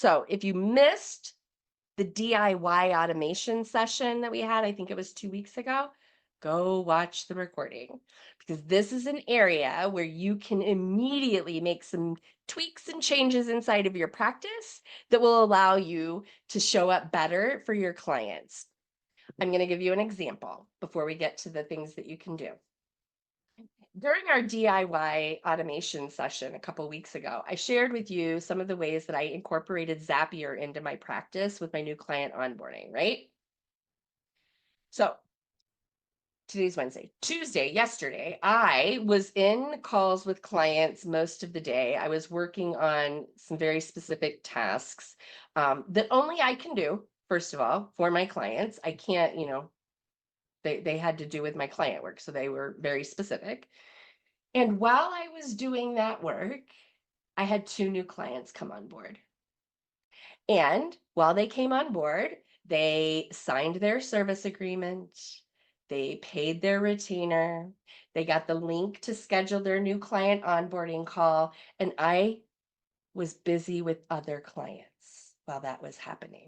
So if you missed the DIY automation session that we had, I think it was 2 weeks ago, go watch the recording because this is an area where you can immediately make some tweaks and changes inside of your practice that will allow you to show up better for your clients. I'm going to give you an example before we get to the things that you can do. During our DIY automation session a couple weeks ago, I shared with you some of the ways that I incorporated Zapier into my practice with my new client onboarding, right? So today's Wednesday. Tuesday, yesterday, I was in calls with clients most of the day. I was working on some very specific tasks that only I can do, first of all, for my clients. I can't, they had to do with my client work. So they were very specific. And while I was doing that work, I had two new clients come on board. And while they came on board, they signed their service agreement, they paid their retainer, they got the link to schedule their new client onboarding call, and I was busy with other clients while that was happening.